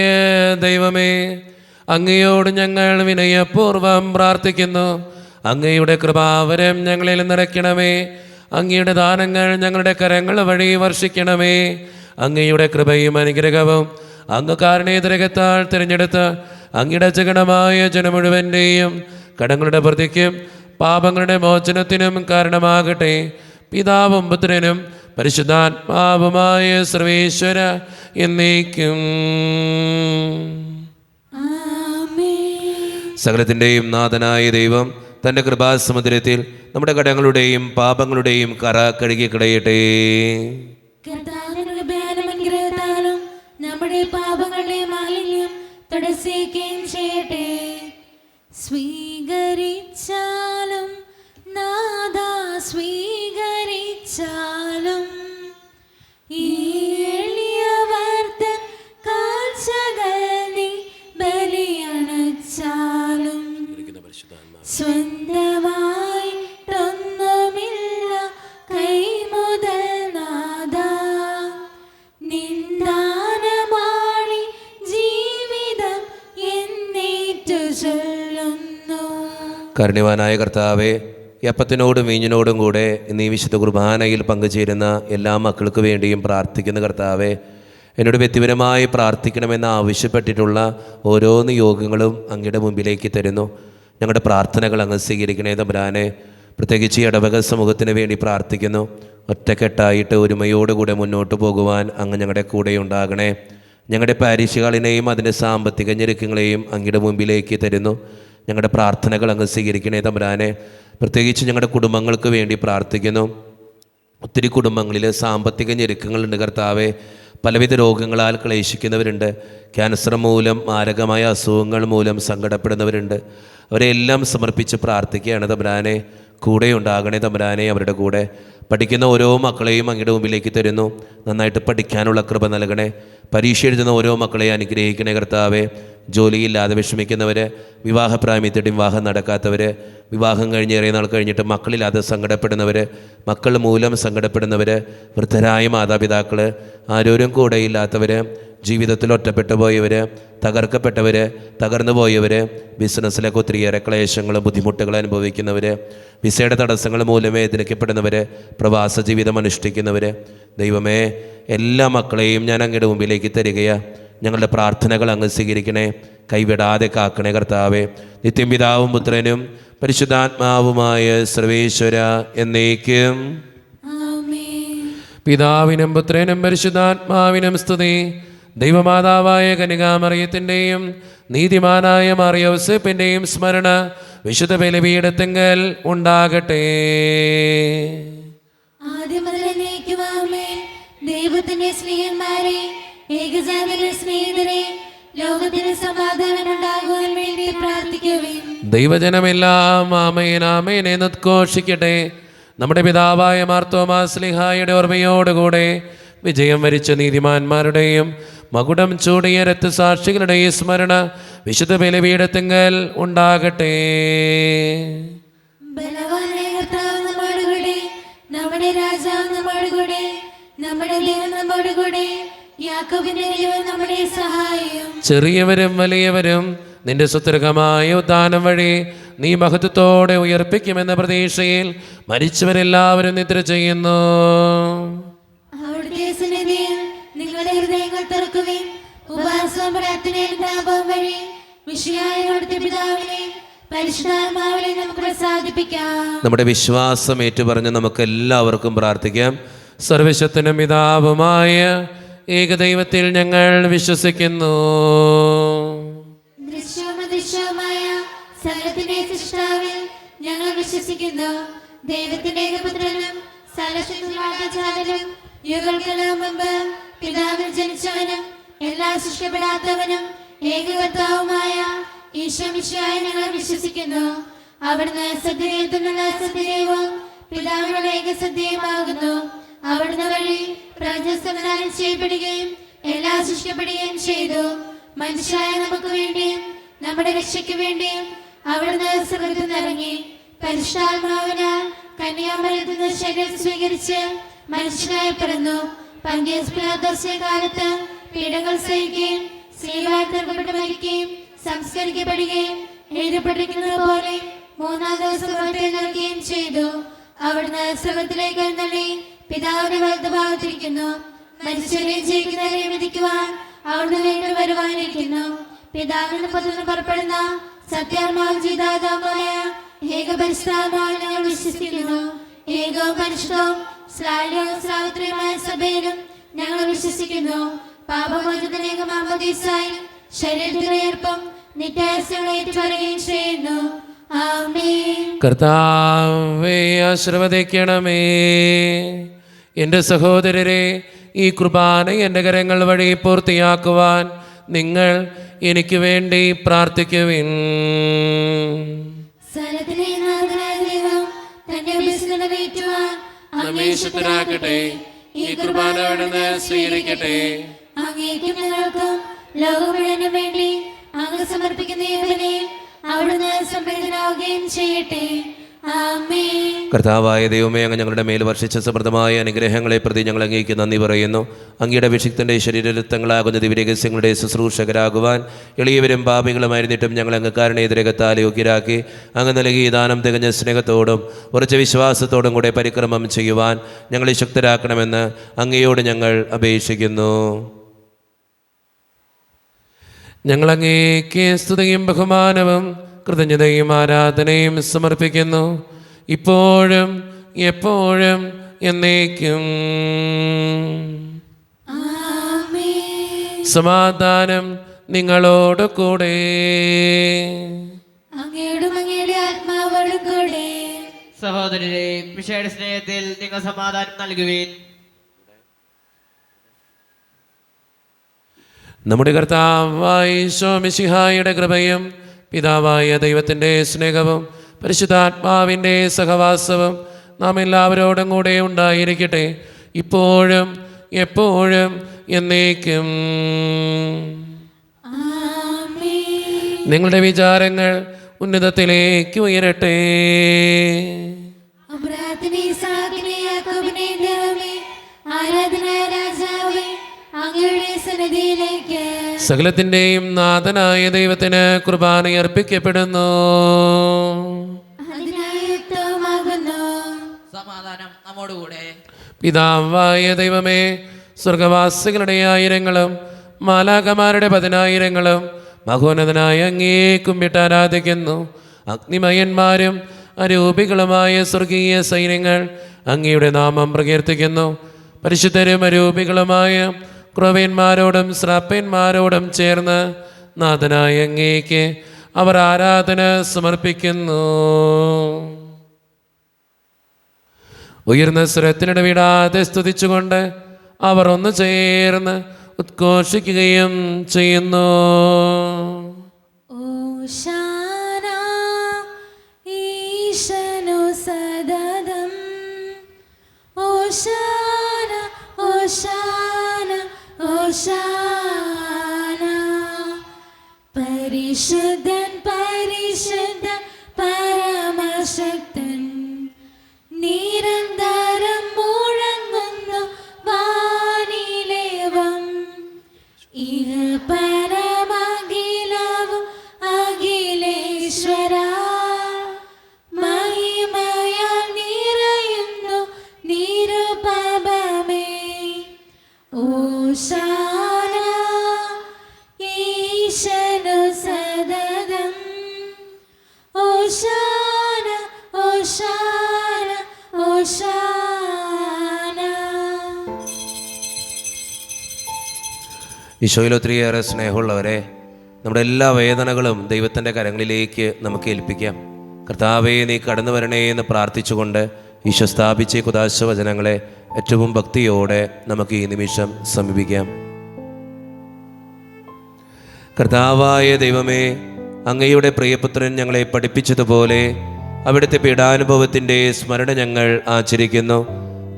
ദൈവമേ, അങ്ങയോട് ഞങ്ങൾ വിനയപൂർവ്വം പ്രാർത്ഥിക്കുന്നു. അങ്ങയുടെ കൃപാവരം ഞങ്ങളിൽ നിറയ്ക്കണമേ. അങ്ങയുടെ ദാനങ്ങൾ ഞങ്ങളുടെ കരങ്ങൾ വഴി വർഷിക്കണമേ. അങ്ങയുടെ കൃപയും അനുഗ്രഹവും അങ്ങ് കാരുണ്യതിരകത്താൽ തിരഞ്ഞെടുത്ത് അങ്ങയുടെ ജഗണമായ ജനം മുഴുവൻ്റെയും കടങ്ങളുടെ പ്രതിക്കും പാപങ്ങളുടെ മോചനത്തിനും കാരണമാകട്ടെ. പിതാവും പുത്രനും പരിശുദ്ധാത്മാവുമായ സർവേശ്വര എന്നേക്കും. സകലത്തിൻ്റെയും നാഥനായ ദൈവം തൻ്റെ കൃപാസമുദ്രത്തിൽ നമ്മുടെ കടങ്ങളുടെയും പാപങ്ങളുടെയും കറ കഴുകി കളയട്ടെ. അനുഗ്രഹത്താലും നമ്മുടെ പാപങ്ങളുടെ മാലിന്യം തുടച്ചേക്കുകയും ചെയ്യട്ടെ. സ്വീകരിച്ചാലും നാഥാ, സ്വീകരിച്ചാലും ഈ എളിയവർത്തൻ കാഴ്ചകൾ നീ ബലിയണച്ചാലും സ്വന്തമായിട്ടൊന്നുമില്ല കൈമുതൽ നാഥാ, നിന്ദാനമാണി ജീവിതം എന്നേറ്റു ചൊല്ലുന്നു. കാരുണ്യവാനായ കർത്താവേ, ഈ അപ്പത്തിനോടും വീഞ്ഞിനോടും കൂടെ ഇന്ന് ഈ വിശുദ്ധ കുർബാനയിൽ പങ്കുചേരുന്ന എല്ലാ മക്കൾക്ക് വേണ്ടിയും പ്രാർത്ഥിക്കുന്ന കർത്താവേ, എന്നോട് വ്യക്തിപരമായി പ്രാർത്ഥിക്കണമെന്ന് ആവശ്യപ്പെട്ടിട്ടുള്ള ഓരോ നിയോഗങ്ങളും അങ്ങയുടെ മുമ്പിലേക്ക് തരുന്നു. ഞങ്ങളുടെ പ്രാർത്ഥനകൾ അങ്ങ് സ്വീകരിക്കണേ തമ്പുരാനെ. പ്രത്യേകിച്ച് ഈ ഇടവക സമൂഹത്തിന് വേണ്ടി പ്രാർത്ഥിക്കുന്നു. ഒറ്റക്കെട്ടായിട്ട് ഒരുമയോടുകൂടെ മുന്നോട്ട് പോകുവാൻ അങ്ങ് ഞങ്ങളുടെ കൂടെ ഉണ്ടാകണേ. ഞങ്ങളുടെ പാരിഷുകളിനെയും അതിൻ്റെ സാമ്പത്തിക ഞെരുക്കങ്ങളെയും അങ്ങയുടെ മുമ്പിലേക്ക് തരുന്നു. ഞങ്ങളുടെ പ്രാർത്ഥനകൾ അങ്ങ് സ്വീകരിക്കണേ തമ്പുരാനെ. പ്രത്യേകിച്ച് ഞങ്ങളുടെ കുടുംബങ്ങൾക്ക് വേണ്ടി പ്രാർത്ഥിക്കുന്നു. ഒത്തിരി കുടുംബങ്ങളിൽ സാമ്പത്തിക ഞെരുക്കങ്ങളുണ്ട് കർത്താവേ. പലവിധ രോഗങ്ങളാൽ ക്ലേശിക്കുന്നവരുണ്ട്. ക്യാൻസർ മൂലം, മാരകമായ അസുഖങ്ങൾ മൂലം സങ്കടപ്പെടുന്നവരുണ്ട്. അവരെല്ലാം സമർപ്പിച്ച് പ്രാർത്ഥിക്കുകയാണ് തമ്പുരാനെ. കൂടെ ഉണ്ടാകണേ തമ്പുരാനെ. അവരുടെ കൂടെ പഠിക്കുന്ന ഓരോ മക്കളെയും അങ്ങയുടെ മുമ്പിലേക്ക് തരുന്നു. നന്നായിട്ട് പഠിക്കാനുള്ള കൃപ നൽകണേ. പരീക്ഷ എഴുതുന്ന ഓരോ മക്കളെ അനുഗ്രഹിക്കണേ കർത്താവേ. ജോലിയില്ലാതെ വിഷമിക്കുന്നവർ, വിവാഹപ്രായമെത്തിയിട്ട് വിവാഹം നടക്കാത്തവർ, വിവാഹം കഴിഞ്ഞ് ഏറെ നാൾ കഴിഞ്ഞിട്ട് മക്കളില്ലാതെ സങ്കടപ്പെടുന്നവർ, മക്കൾ മൂലം സങ്കടപ്പെടുന്നവർ, വൃദ്ധരായ മാതാപിതാക്കൾ, ആരോരും കൂടെയില്ലാത്തവർ, ജീവിതത്തിൽ ഒറ്റപ്പെട്ടു പോയവർ, തകർക്കപ്പെട്ടവർ, തകർന്നു പോയവർ, ബിസിനസ്സിലൊക്കെ ഒത്തിരിയേറെ ക്ലേശങ്ങളും ബുദ്ധിമുട്ടുകൾ അനുഭവിക്കുന്നവർ, വിസയുടെ തടസ്സങ്ങൾ മൂലം വേദനിക്കപ്പെടുന്നവർ, പ്രവാസ ജീവിതം അനുഷ്ഠിക്കുന്നവർ, ദൈവമേ, എല്ലാ മക്കളെയും ഞാൻ അങ്ങയുടെ മുമ്പിലേക്ക് തരികയാണ്. ഞങ്ങളുടെ പ്രാർത്ഥനകൾ അങ്ങ് സ്വീകരിക്കണേ. കൈവിടാതെ കാക്കണേ കർത്താവേ. നിത്യം പിതാവും പുത്രനും പരിശുദ്ധാത്മാവുമായ സർവേശ്വര എന്നേക്കും. പിതാവിനും പുത്രനും പരിശുദ്ധാത്മാവിനും സ്തുതി. ദൈവമാതാവായ കന്യകാമറിയത്തിൻ്റെയും നീതിമാനായ മറിയൗസേപ്പിൻ്റെയും സ്മരണ വിശുദ്ധ ബലിപീഠത്തിങ്കൽ ഉണ്ടാകട്ടെ. ആദ്യം മുതൽ എന്നേക്കും ആമേൻ. ദൈവത്തിന്റെ സ്നേഹന്മാരെ, ഏകജാതന്റെ സ്നേഹിതരെ, ലോകത്തിന് സമാധാനം ഉണ്ടാകുവാൻ വേണ്ടി പ്രാർത്ഥിക്കുവിൻ. ദൈവജനമെല്ലാം ആമേൻ ആമേൻ എന്ന് ഉദ്ഘോഷിക്കട്ടെ. നമ്മുടെ പിതാവായ മാർത്തോമാ ശ്ലീഹായുടെ ഓർമ്മയോടുകൂടെ വിജയം വരിച്ച നീതിമാന്മാരുടെയും മകുടം ചൂടിയ രക്തസാക്ഷികളുടെയും സ്മരണ വിശുദ്ധ ബലിപീഠത്തിങ്കൽ ഉണ്ടാകട്ടെ. ബലവാനായ കർത്താവ് നമ്മോട് കൂടെ, നമ്മുടെ രാജാവ് നമ്മോട് കൂടെ, നമ്മുടെ ദൈവം നമ്മോട് കൂടെ, യാക്കോബിന്റെ ദൈവം നമ്മുടെ സഹായം. ചെറിയവരും വലിയവരും നിന്റെ സുദീർഘമായ ഉദ്ധാനം വഴി നീ മഹത്വത്തോടെ ഉയർപ്പിക്കുമെന്ന പ്രതീക്ഷയിൽ മരിച്ചവരെല്ലാവരും നിദ്ര ചെയ്യുന്നു. അവിടുത്തെ സന്നിധിയിൽ നിങ്ങളുടെ ഹൃദയങ്ങൾ തുറക്കുവിൻ. ഉപവാസവും പ്രാർത്ഥനയും താപവും വഴി വിശുദ്ധായ അവിടുത്തെ പിതാവിനെ പരിശുദ്ധാത്മാവിനെ നമുക്ക് പ്രസാദിപ്പിക്കാം. നമ്മുടെ വിശ്വാസം ഏറ്റുപറഞ്ഞ് നമുക്ക് എല്ലാവർക്കും പ്രാർത്ഥിക്കാം. സർവശക്തനും പിതാവുമായ ഏകദൈവത്തിൽ ഞങ്ങൾ വിശ്വസിക്കുന്നു. ദൃശ്യവും അദൃശ്യവുമായ സകലത്തിന്റെ സൃഷ്ടാവിൽ ഞങ്ങൾ വിശ്വസിക്കുന്നു. ദൈവത്തിന്റെ ഏകപുത്രനും സർവശക്തനും യുഗങ്ങൾക്കെല്ലാം മുമ്പ് പിതാവിൽ ജനിച്ചവനും എല്ലാം സൃഷ്ടിക്കപ്പെടാത്തവനും ഏകകർത്താവുമായ ഈശോ മിശിഹായെ ഞങ്ങൾ വിശ്വസിക്കുന്നു. അവിടുന്ന് സത്യദൈവത്തിനുള്ള സത്യദൈവവും പിതാവിനുള്ള ഏകസത്യവുമാകുന്നു. അവിടുന്ന് വഴി പ്രപഞ്ചം സംവിധാനം ചെയ്യപ്പെടുകയും എല്ലാം സൃഷ്ടിക്കപ്പെടുകയും ചെയ്തു. മനുഷ്യരായ നമുക്ക് വേണ്ടിയും നമ്മുടെ രക്ഷയ്ക്ക് വേണ്ടിയും അവിടുന്ന് സ്വർഗ്ഗത്തിൽ നിന്നിറങ്ങി പരിശുദ്ധാത്മാവിനാൽ കന്യാമറിയത്തിൽ നിന്ന് ശരീരം സ്വീകരിച്ച് മനുഷ്യനായി പിറന്നു. പന്തിയോസ് പിലാത്തോസിന്റെ കാലത്ത് പീഡകൾ സഹിക്കുകയും സ്ലീബായിൽ തറക്കപ്പെട്ട് മരിക്കുകയും സംസ്കരിക്കപ്പെടുകയും എഴുതപ്പെട്ടിരിക്കുന്നത് പോലെ മൂന്നാം ദിവസം ഉയർത്തെഴുന്നേൽക്കുകയും ചെയ്തു. അവിടുന്ന് സ്വർഗ്ഗത്തിലേക്ക് എഴുന്നള്ളി പിതാവിന്റെ വലതുഭാഗത്തിരിക്കുന്നു. മരിച്ചവരെയും ജീവിക്കുന്നവരെയും വിധിക്കുവാൻ അവിടുന്ന് വീണ്ടും വരുവാനിരിക്കുന്നു. പിതാവിന്റെ പുത്രന് പുറപ്പെടുന്ന സത്യാത്മാവ് ജീതാതാമായ ഏകപരിശുദ്ധാത്മാവിൽ ഞങ്ങൾ വിശ്വസിക്കുന്നു. ഏകവും പരിശുദ്ധവും ശ്ലാഘ്യവും സാവിത്രിയുമായ സഭയിലും ഞങ്ങൾ വിശ്വസിക്കുന്നു. പാപമോചനത്തിലേക്ക് മാമോദീസായും ശരീരത്തിന്റെ ഉയർപ്പും നിത്യായുസ്സുകളെ ഏറ്റുപറയുകയും ചെയ്യുന്നു. ആമേൻ. കർത്താവേ ആശീർവദിക്കണമേ. എൻ്റെ സഹോദരരെ, ഈ കുർബാന എൻ്റെ കരങ്ങൾ വഴി പൂർത്തിയാക്കുവാൻ നിങ്ങൾ എനിക്ക് വേണ്ടി പ്രാർത്ഥിക്കുവിൻ. സകലത്തിലെ നാഥനായ ദൈവം തന്റെ അഭ്യർത്ഥന നിറവേറ്റുവാൻ നമ്മേശുദ്ധരാക്കട്ടെ. ഈ കുർബാന അവിടുന്ന് സ്വീകരിക്കട്ടെ. അങ്ങേക്കും ഞങ്ങൾക്കും ലോകം മുഴുവനും വേണ്ടി അങ്ങ് സമർപ്പിക്കുന്ന ഈ ബലി അവിടുന്ന് സംപ്രീതനാവുകയും ചെയ്യട്ടെ. ആമേൻ. കർത്താവായ ദൈവമേ, അങ്ങ് ഞങ്ങളുടെ മേൽ വർഷിച്ച സമൃദ്ധമായ അനുഗ്രഹങ്ങളെ പ്രതി ഞങ്ങൾ അങ്ങേക്ക് നന്ദി പറയുന്നു. അങ്ങയുടെ അഭിഷിക്തൻ്റെ ശരീരരക്തങ്ങളാകുന്ന ദിവ്യരഹസ്യങ്ങളുടെ ശുശ്രൂഷകരാകുവാൻ എളിയവരും പാപികളുമായിരുന്നിട്ടും ഞങ്ങൾ അങ്ങ് കാരുണ്യതിരകത്താൽ യോഗ്യരാക്കി അങ്ങ് നൽകിയ ദാനം തികഞ്ഞ സ്നേഹത്തോടും ഉറച്ച വിശ്വാസത്തോടും കൂടെ പരിക്രമം ചെയ്യുവാൻ ഞങ്ങളെ ശക്തരാക്കണമെന്ന് അങ്ങയോട് ഞങ്ങൾ അപേക്ഷിക്കുന്നു. ഞങ്ങൾ അങ്ങേക്ക് സ്തുതിയും ബഹുമാനവും കൃതജ്ഞതയും ആരാധനയും സമർപ്പിക്കുന്നു, ഇപ്പോഴും എപ്പോഴും എന്നേക്കും. ആമേൻ. സമാധാനം നിങ്ങളോട് കൂടെ. അങ്ങയോടും അങ്ങയുടെ ആത്മാവോടും കൂടെ. സഹോദരരെ, മിശിഹായുടെ സ്നേഹത്തിൽ നിങ്ങൾ സമാധാനം നൽകുവിൻ. നമ്മുടെ കർത്താവായ ഈശോ മിശിഹായുടെ കൃപയും പിതാവായ ദൈവത്തിൻ്റെ സ്നേഹവും പരിശുദ്ധാത്മാവിൻ്റെ സഹവാസവും നാം എല്ലാവരോടും കൂടെ ഉണ്ടായിരിക്കട്ടെ, ഇപ്പോഴും എപ്പോഴും എന്നേക്കും. ആമേൻ. നിങ്ങളുടെ വിചാരങ്ങൾ ഉന്നതത്തിലേക്ക് ഉയരട്ടെ. അബ്രാഹാമിനെ, ഇസ്ഹാക്കിനെ, യാക്കോബിനെ ദൈവമേ, ആരാധനായ രാജാവേ, അങ്ങയുടെ സന്നിധിയിലേക്ക് സകലത്തിൻ്റെയും നാഥനായ ദൈവത്തിന് കുർബാന അർപ്പിക്കപ്പെടുന്നു. അതിനായി യുക്തവുമാകുന്നു. സമാധാനം നമ്മോടുകൂടെ. പിതാവായ ദൈവമേ, സ്വർഗവാസികളുടെ ആയിരങ്ങളും മാലാഖമാരുടെ 10,000ങ്ങളും മഹോന്നതനായ അങ്ങേ കുമ്പിട്ട് ആരാധിക്കുന്നു. അഗ്നിമയന്മാരും അരൂപികളുമായ സ്വർഗീയ സൈന്യങ്ങൾ അങ്ങയുടെ നാമം പ്രകീർത്തിക്കുന്നു. പരിശുദ്ധരും അരൂപികളുമായ ക്രൂവന്മാരോടും ശ്രാപ്പന്മാരോടും ചേർന്ന് നാഥനായ അങ്ങേക്ക് അവർ ആരാധന സമർപ്പിക്കുന്നു. ഉയർന്ന സ്വരത്തിനിടവിടാതെ സ്തുതിച്ചുകൊണ്ട് അവർ ഒന്ന് ചേർന്ന് ഉദ്ഘോഷിക്കുകയും ചെയ്യുന്നു. ഓശാന ഈശനു സദതം, ഓശാന ഓശാന ഓശാന. പരിശുദ്ധൻ പരിശുദ്ധൻ പരമശക്തൻ, നിരന്തരം മുഴങ്ങുന്നു വാനിലേവം. ഇഹ പരമഖിലവും അഖിലേശ്വര, മഹിമയാൽ നിറയുന്നു നിരുപമമേ. ഓശാന ഈശനു സദതം, ഓശാന ഓശാന ഓശാന. ഈശോയിൽ ഒത്തിരിയേറെ സ്നേഹമുള്ളവരെ, നമ്മുടെ എല്ലാ വേദനകളും ദൈവത്തിൻ്റെ കരങ്ങളിലേക്ക് നമുക്ക് ഏൽപ്പിക്കാം. കർത്താവേ, നീ കടന്നു വരണേ എന്ന് പ്രാർത്ഥിച്ചുകൊണ്ട് ഈശോ സ്ഥാപിച്ച കുദാശ വചനങ്ങളെ ഏറ്റവും ഭക്തിയോടെ നമുക്ക് ഈ നിമിഷം സമീപിക്കാം. കർത്താവായ ദൈവമേ, അങ്ങയുടെ പ്രിയപുത്രൻ ഞങ്ങളെ പഠിപ്പിച്ചതുപോലെ അവിടുത്തെ പീഡാനുഭവത്തിൻ്റെ സ്മരണ ഞങ്ങൾ ആചരിക്കുന്നു.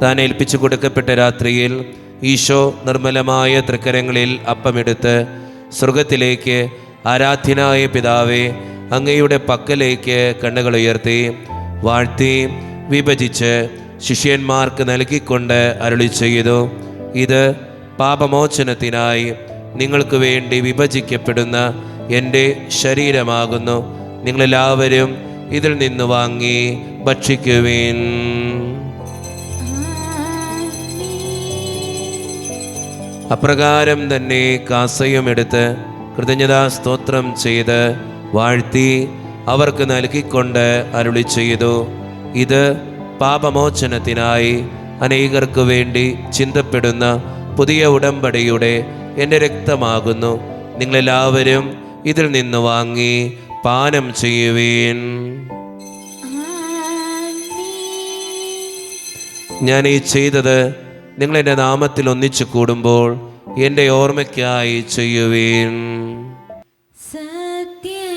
താൻ ഏൽപ്പിച്ചു കൊടുക്കപ്പെട്ട രാത്രിയിൽ ഈശോ നിർമ്മലമായ തൃക്കരങ്ങളിൽ അപ്പമെടുത്ത് സ്വർഗത്തിലേക്ക് ആരാധ്യനായ പിതാവേ അങ്ങയുടെ പക്കലേക്ക് കണ്ണുകൾ ഉയർത്തി വാഴ്ത്തി വിഭജിച്ച് ശിഷ്യന്മാർക്ക് നൽകിക്കൊണ്ട് അരുളി ചെയ്തു, ഇത് പാപമോചനത്തിനായി നിങ്ങൾക്ക് വേണ്ടി വിഭജിക്കപ്പെടുന്ന എൻ്റെ ശരീരമാകുന്നു. നിങ്ങളെല്ലാവരും ഇതിൽ നിന്ന് വാങ്ങി ഭക്ഷിക്കുവിൻ. അപ്രകാരം തന്നെ കാസയും എടുത്ത് കൃതജ്ഞതാ സ്തോത്രം ചെയ്ത് വാഴ്ത്തി അവർക്ക് നൽകിക്കൊണ്ട് അരുളി ചെയ്തു, ഇത് പാപമോചനത്തിനായി അനേകർക്ക് വേണ്ടി ചിന്തപ്പെടുന്ന പുതിയ ഉടമ്പടിയുടെ എൻ്റെ രക്തമാകുന്നു. നിങ്ങളെല്ലാവരും ഇതിൽ നിന്ന് വാങ്ങി പാനം ചെയ്യുവീൻ. ഞാൻ ഈ ചെയ്തത് നിങ്ങൾ എൻ്റെ നാമത്തിൽ ഒന്നിച്ചു കൂടുമ്പോൾ എൻ്റെ ഓർമ്മയ്ക്കായി ചെയ്യുവീൻ. സത്യദേവസോനുവേ,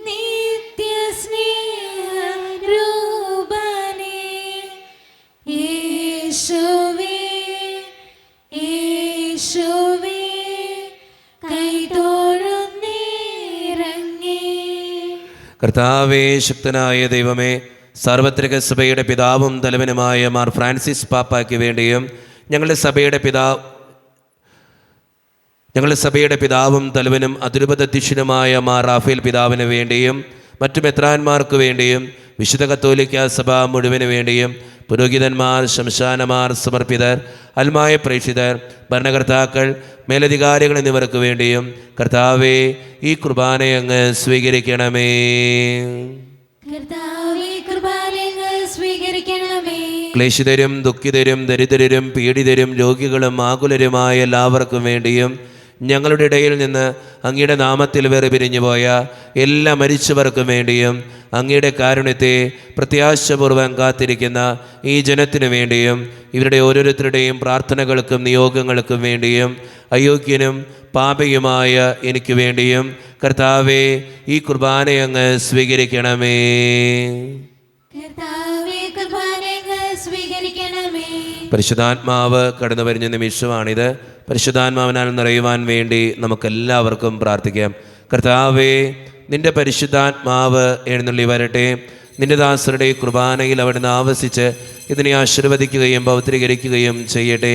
നിത്യസ്നേഹരൂപനേ, യേശുവേ യേശുവേ, കൈതൊഴുന്നേരങ്ങേ. കർത്താവേ, ശക്തനായ ദൈവമേ, സാർവത്രിക സഭയുടെ പിതാവും തലവനുമായ മാർ ഫ്രാൻസിസ് പാപ്പായ്ക്ക് വേണ്ടിയും ഞങ്ങളുടെ സഭയുടെ പിതാവും തലവനും അതിരൂപതധ്യക്ഷനുമായ മാർ റാഫേൽ പിതാവിന് വേണ്ടിയും മറ്റു മെത്രാന്മാർക്ക് വേണ്ടിയും വിശുദ്ധ കത്തോലിക്ക സഭ മുഴുവന് വേണ്ടിയും പുരോഹിതന്മാർ, ശംശാനമാർ, സമർപ്പിതർ, അൽമായ പ്രേക്ഷിതർ, ഭരണകർത്താക്കൾ, മേലധികാരികൾ എന്നിവർക്ക് വേണ്ടിയും കർത്താവേ ഈ കുർബാനയങ്ങ് സ്വീകരിക്കണമേ. ക്ലേശിതരും ദുഃഖിതരും ദരിദ്രരും പീഡിതരും രോഗികളും ആകുലരുമായ എല്ലാവർക്കും വേണ്ടിയും ഞങ്ങളുടെ ഇടയിൽ നിന്ന് അങ്ങയുടെ നാമത്തിൽ വേർപിരിഞ്ഞു പോയ എല്ലാ മരിച്ചവർക്കും വേണ്ടിയും അങ്ങയുടെ കാരുണ്യത്തെ പ്രത്യാശപൂർവ്വം കാത്തിരിക്കുന്ന ഈ ജനത്തിനു വേണ്ടിയും ഇവരുടെ ഓരോരുത്തരുടെയും പ്രാർത്ഥനകൾക്കും നിയോഗങ്ങൾക്കും വേണ്ടിയും അയോഗ്യനും പാപിയുമായ എനിക്ക് വേണ്ടിയും കർത്താവേ ഈ കുർബാനയങ്ങ് സ്വീകരിക്കണമേ. പരിശുദ്ധാത്മാവ് കടന്നു വരുന്ന നിമിഷമാണിത്. പരിശുദ്ധാത്മാവിനാൽ നിറയുവാൻ വേണ്ടി നമുക്കെല്ലാവർക്കും പ്രാർത്ഥിക്കാം. കർത്താവേ, നിന്റെ പരിശുദ്ധാത്മാവ് എഴുന്നള്ളി വരട്ടെ. നിന്റെ ദാസരുടെ കുർബാനയിൽ അവിടുന്ന് ആവസിച്ച് ഇതിനെ ആശീർവദിക്കുകയും പൗത്രീകരിക്കുകയും ചെയ്യട്ടെ.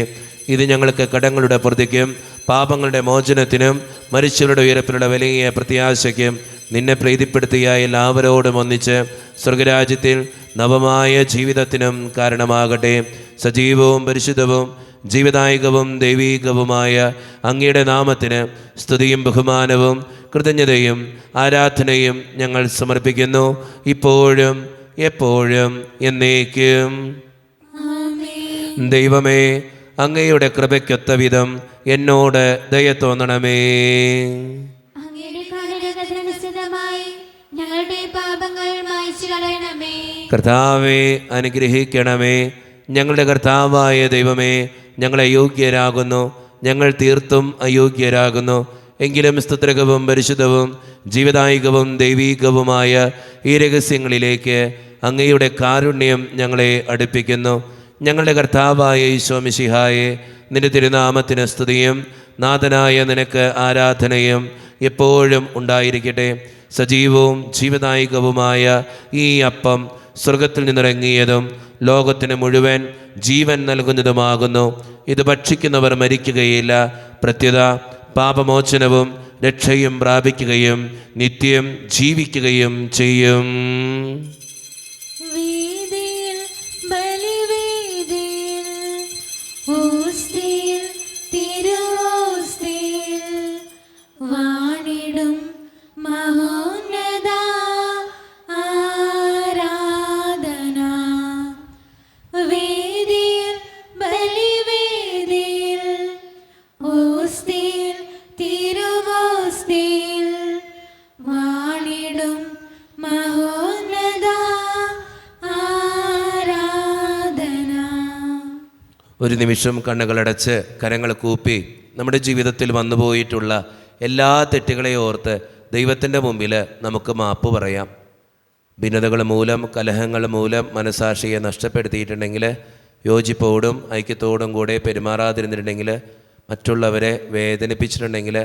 ഇത് ഞങ്ങൾക്ക് കടങ്ങളുടെ പ്രതിക്കും പാപങ്ങളുടെ മോചനത്തിനും മരിച്ചവരുടെ ഉയരത്തിലുള്ള വലിയ പ്രത്യാശയ്ക്കും നിന്നെ പ്രീതിപ്പെടുത്തിയ എല്ലാവരോടും ഒന്നിച്ച് സ്വർഗരാജ്യത്തിൽ നവമായ ജീവിതത്തിനും കാരണമാകട്ടെ. സജീവവും പരിശുദ്ധവും ജീവദായകവും ദൈവീകവുമായ അങ്ങയുടെ നാമത്തിന് സ്തുതിയും ബഹുമാനവും കൃതജ്ഞതയും ആരാധനയും ഞങ്ങൾ സമർപ്പിക്കുന്നു, ഇപ്പോഴും എപ്പോഴും എന്നേക്കും. ദൈവമേ, അങ്ങയുടെ കൃപയ്ക്കൊത്ത വിധം എന്നോട് ദയ തോന്നണമേ. ഞങ്ങളുടെ പാപങ്ങൾ മായ്ച്ചു കളയണമേ. കർത്താവേ, അനുഗ്രഹിക്കണമേ. ഞങ്ങളുടെ കർത്താവായ ദൈവമേ, ഞങ്ങൾ അയോഗ്യരാകുന്നു, ഞങ്ങൾ തീർത്തും അയോഗ്യരാകുന്നു. എങ്കിലും സ്തുത്രകവും പരിശുദ്ധവും ജീവദായികവും ദൈവീകവുമായ ഈ രഹസ്യങ്ങളിലേക്ക് അങ്ങയുടെ കാരുണ്യം ഞങ്ങളെ അടുപ്പിക്കുന്നു. ഞങ്ങളുടെ കർത്താവായ ഈശോ മിശിഹായെ, നിന്റെ തിരുനാമത്തിന് സ്തുതിയും നാഥനായ നിനക്ക് ആരാധനയും എപ്പോഴും ഉണ്ടായിരിക്കട്ടെ. സജീവവും ജീവദായികവുമായ ഈ അപ്പം സ്വർഗത്തിൽ നിന്നിറങ്ങിയതും ലോകത്തിന് മുഴുവൻ ജീവൻ നൽകുന്നതുമാകുന്നു. ഇത് ഭക്ഷിക്കുന്നവർ മരിക്കുകയില്ല, പ്രത്യുത പാപമോചനവും രക്ഷയും പ്രാപിക്കുകയും നിത്യം ജീവിക്കുകയും ചെയ്യും. വേദിയിൽ ബലിവേദിയിൽ ഓസ്തിയിൽ തിരുവോസ്തിയിൽ വാണിടും മഹോന്നത ആരാധന. വേദിയിൽ ബലിവേദിയിൽ ഓസ്തിയിൽ തിരുവോസ്തിയിൽ വാണിടും മഹോന്നത ആരാധന. ഒരു നിമിഷം കണ്ണുകളടച്ച് കരങ്ങൾ കൂപ്പി നമ്മുടെ ജീവിതത്തിൽ വന്നുപോയിട്ടുള്ള എല്ലാ തെറ്റുകളെ ഓർത്ത് ദൈവത്തിൻ്റെ മുമ്പിൽ നമുക്ക് മാപ്പ് പറയാം. ഭിന്നതകൾ മൂലം, കലഹങ്ങൾ മൂലം മനസാക്ഷിയെ നഷ്ടപ്പെടുത്തിയിട്ടുണ്ടെങ്കിൽ, യോജിപ്പോടും ഐക്യത്തോടും കൂടെ പെരുമാറാതിരുന്നിട്ടുണ്ടെങ്കിൽ, മറ്റുള്ളവരെ വേദനിപ്പിച്ചിട്ടുണ്ടെങ്കിൽ,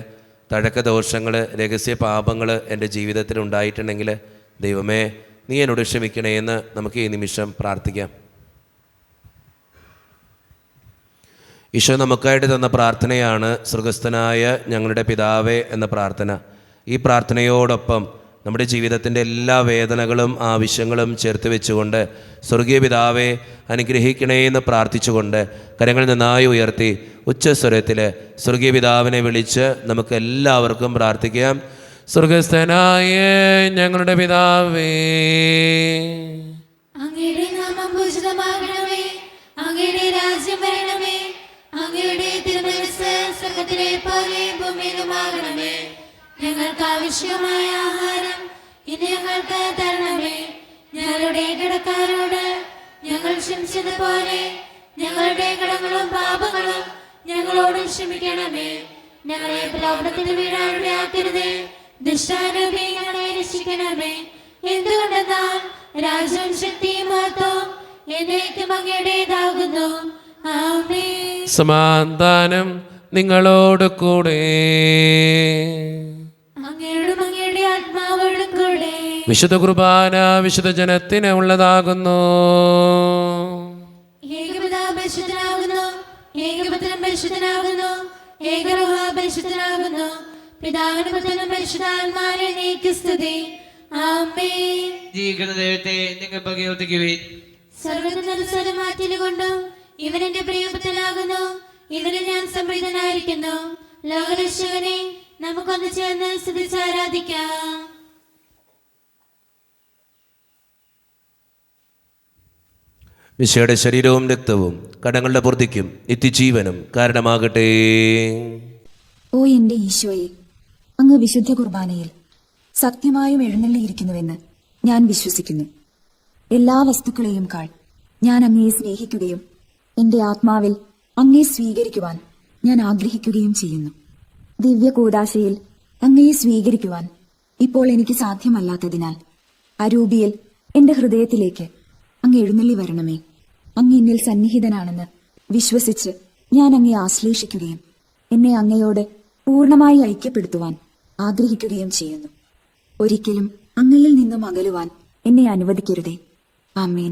തഴക്കദോഷങ്ങൾ, രഹസ്യ പാപങ്ങൾ എൻ്റെ ജീവിതത്തിൽ ഉണ്ടായിട്ടുണ്ടെങ്കിൽ, ദൈവമേ നീ എന്നോട് ക്ഷമിക്കണേ എന്ന് നമുക്ക് ഈ നിമിഷം പ്രാർത്ഥിക്കാം. ഈശോ നമുക്കായിട്ട് തന്ന പ്രാർത്ഥനയാണ് സ്വർഗസ്ഥനായ ഞങ്ങളുടെ പിതാവേ എന്ന പ്രാർത്ഥന. ഈ പ്രാർത്ഥനയോടൊപ്പം നമ്മുടെ ജീവിതത്തിൻ്റെ എല്ലാ വേദനകളും ആവശ്യങ്ങളും ചേർത്ത് വെച്ചുകൊണ്ട് സ്വർഗീയ പിതാവേ അനുഗ്രഹിക്കണേ എന്ന് പ്രാർത്ഥിച്ചുകൊണ്ട് കരങ്ങൾ നന്നായി ഉയർത്തി ഉച്ചസ്വരത്തിൽ സ്വർഗീയ പിതാവിനെ വിളിച്ച് നമുക്ക് എല്ലാവർക്കും പ്രാർത്ഥിക്കാം. സ്വർഗസ്ഥനായ ഞങ്ങളുടെ പിതാവേ, അങ്ങയുടെ നാമം പൂജിതമാകണമേ, അങ്ങയുടെ രാജ്യം വരണമേ, അങ്ങയുടെ തിരുമനസ്സ് സ്വർഗ്ഗത്തിലെ പോലെ ഭൂമിയിലുമാകണമേ. ഞങ്ങൾക്ക് ആവശ്യമായ ആഹാരം ഇന്ന് ഞങ്ങൾക്ക് തരണമേ. ഞങ്ങളുടെ കടക്കാരോട് ഞങ്ങൾ ക്ഷമിച്ചതുപോലെ ഞങ്ങളുടെ കടങ്ങളും പാപങ്ങളും ഞങ്ങളോട് ക്ഷമിക്കണമേ. ഞങ്ങളെ പ്രലോഭനത്തിൽ വീഴാനിടയാക്കരുതേ, ദുഷ്ടാരൂപി ഞങ്ങളെ രക്ഷിക്കണമേ. എന്തുകൊണ്ടെന്നാൽ രാജ്യവും ശക്തിയും മഹത്വവും എന്നേക്കും അങ്ങയുടേതാകുന്നു. ആമേൻ. സമാധാനം നിങ്ങളോട് കൂടെ. അങ്ങയോടും അങ്ങയുടെ ആത്മാവോടും കൂടെ. വിശുദ്ധ കുർബാന വിശുദ്ധ ജനത്തിന് ഉള്ളതാകുന്നു. ഏകപിതാവ് പരിശുദ്ധനാകുന്നു, ഏകപുത്രൻ പരിശുദ്ധനാകുന്നു, ഏകരൂഹ പരിശുദ്ധനാകുന്നു. പിതാവിനും പുത്രനും പരിശുദ്ധാത്മാവിനെ സ്തുതി. ആമേൻ. ജീവിക്കുന്ന ദൈവത്തെ നിങ്ങൾ പ്രകീർത്തിക്കുവിൻ. സർവ്വത്തിൽ സ്വരം മാറ്റിലുകൊണ്ടും ഇവൻ എന്റെ പ്രിയപുത്രനാകുന്നു, ഇവരിൽ ഞാൻ സംപ്രീതനായിരിക്കുന്നു. ലോകരക്ഷകനെ നമുക്കൊന്ന് ചേർന്ന് സ്തുതിച്ച് ആരാധിക്കാം. മിശിഹായുടെ ശരീരവും രക്തവും കടങ്ങളുടെ പൂർത്തിക്കും നിത്യജീവനും കാരണമാകട്ടെ. ഓ എന്റെ ഈശോയെ, അങ്ങ് വിശുദ്ധ കുർബാനയിൽ സത്യമായും എഴുന്നള്ളിയിരിക്കുന്നുവെന്ന് ഞാൻ വിശ്വസിക്കുന്നു. എല്ലാ വസ്തുക്കളെയും കാൾ ഞാൻ അങ്ങയെ സ്നേഹിക്കുകയും എന്റെ ആത്മാവിൽ അങ്ങയെ സ്വീകരിക്കുവാൻ ഞാൻ ആഗ്രഹിക്കുകയും ചെയ്യുന്നു. ദിവ്യ കൂദാശയിൽ അങ്ങയെ സ്വീകരിക്കുവാൻ ഇപ്പോൾ എനിക്ക് സാധ്യമല്ലാത്തതിനാൽ അരൂപിയിൽ എന്റെ ഹൃദയത്തിലേക്ക് അങ്ങ് എഴുന്നള്ളി വരണമേ. അങ്ങ് എന്നിൽ സന്നിഹിതനാണെന്ന് വിശ്വസിച്ച് ഞാൻ അങ്ങയെ ആശ്ലേഷിക്കുകയും എന്നെ അങ്ങയോട് പൂർണ്ണമായി ഐക്യപ്പെടുത്തുവാൻ ആഗ്രഹിക്കുകയും ചെയ്യുന്നു. ഒരിക്കലും അങ്ങയിൽ നിന്നും അകലുവാൻ എന്നെ അനുവദിക്കരുതേ. ആമേൻ.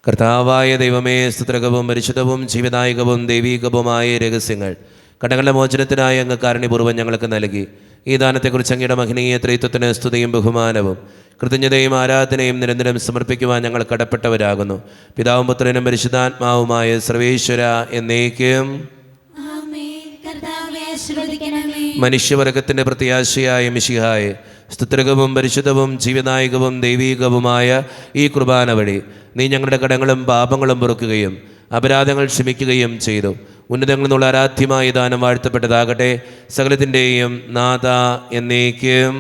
കർത്താവായ ദൈവമേ, സ്തുത്രകവും പരിശുദ്ധവും ജീവദായകവും ദൈവീകവുമായ രഹസ്യങ്ങൾ കടങ്ങളുടെ മോചനത്തിനായി അങ്ങ് കാരുണ്യപൂർവ്വം ഞങ്ങൾക്ക് നൽകി. ഈ ദാനത്തെക്കുറിച്ച് അങ്ങയുടെ മഹനീയ ത്രിത്വത്തിന് സ്തുതിയും ബഹുമാനവും കൃതജ്ഞതയും ആരാധനയും നിരന്തരം സമർപ്പിക്കുവാൻ ഞങ്ങൾ കടപ്പെട്ടവരാകുന്നു. പിതാവും പുത്രനും പരിശുദ്ധാത്മാവുമായ സർവേശ്വര എന്നേക്കും. ആമേൻ. കർത്താവേ ആശീർവദിക്കണമേ. മനുഷ്യവർഗത്തിൻ്റെ പ്രത്യാശയായ മിശിഹായെ, സ്തുത്രകവും പരിശുദ്ധവും ജീവനായകവും ദൈവീകവുമായ ഈ കുർബാന വഴി നീ ഞങ്ങളുടെ കടങ്ങളും പാപങ്ങളും പൊറുക്കുകയും അപരാധങ്ങൾ ക്ഷമിക്കുകയും ചെയ്തു. ഉന്നതങ്ങളിൽ നിന്നുള്ള ആരാധ്യമായ ദാനം വാഴ്ത്തപ്പെട്ടതാകട്ടെ. സകലത്തിൻ്റെയും നാഥ എന്നേക്കും.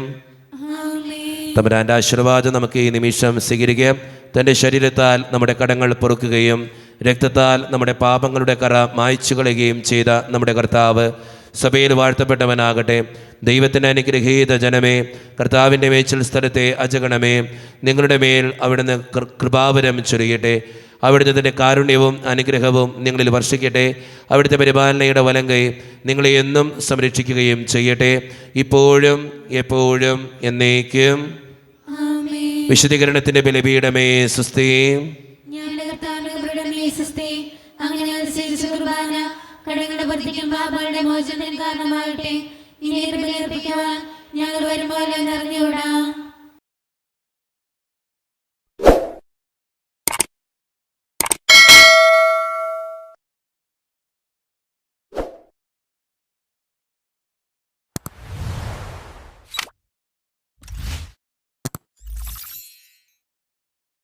തമ്പുരാൻ്റെ ആശീർവാദം നമുക്ക് ഈ നിമിഷം സ്വീകരിക്കാം. തൻ്റെ ശരീരത്താൽ നമ്മുടെ കടങ്ങൾ പൊറുക്കുകയും രക്തത്താൽ നമ്മുടെ പാപങ്ങളുടെ കറ മായ്ച്ചു കളയുകയും ചെയ്ത നമ്മുടെ കർത്താവ് സഭയിൽ വാഴ്ത്തപ്പെട്ടവനാകട്ടെ. ദൈവത്തിൻ്റെ അനുഗ്രഹീത ജനമേ, കർത്താവിൻ്റെ മേച്ചിൽ സ്ഥലത്തെ അജഗണമേ, നിങ്ങളുടെ മേൽ അവിടുന്ന് കൃപാവരം ചൊരിയട്ടെ. അവിടുത്തെ കാരുണ്യവും അനുഗ്രഹവും നിങ്ങളിൽ വർഷിക്കട്ടെ. അവിടുത്തെ പരിപാലനയുടെ വലങ്കൈ നിങ്ങളെ എന്നും സംരക്ഷിക്കുകയും ചെയ്യട്ടെ, ഇപ്പോഴും എപ്പോഴും എന്നേക്കും. വിശുദ്ധീകരണത്തിൻ്റെ ബലിപീഠമേ സുസ്ഥി. ഞങ്ങളുടെ കർത്താവിന്റെ സുസ്ഥി. അങ്ങനെ അനുസരിച്ച കുർബാന കടങ്ങളുടെ വർദ്ധിക്കും പാപങ്ങളുടെ മോചനം കാരണമാകട്ടെ. ഇനി ബലിയർപ്പിക്കുവാൻ ഞങ്ങൾ വരുമ്പോൾ എന്നറിഞ്ഞുകൂടാ.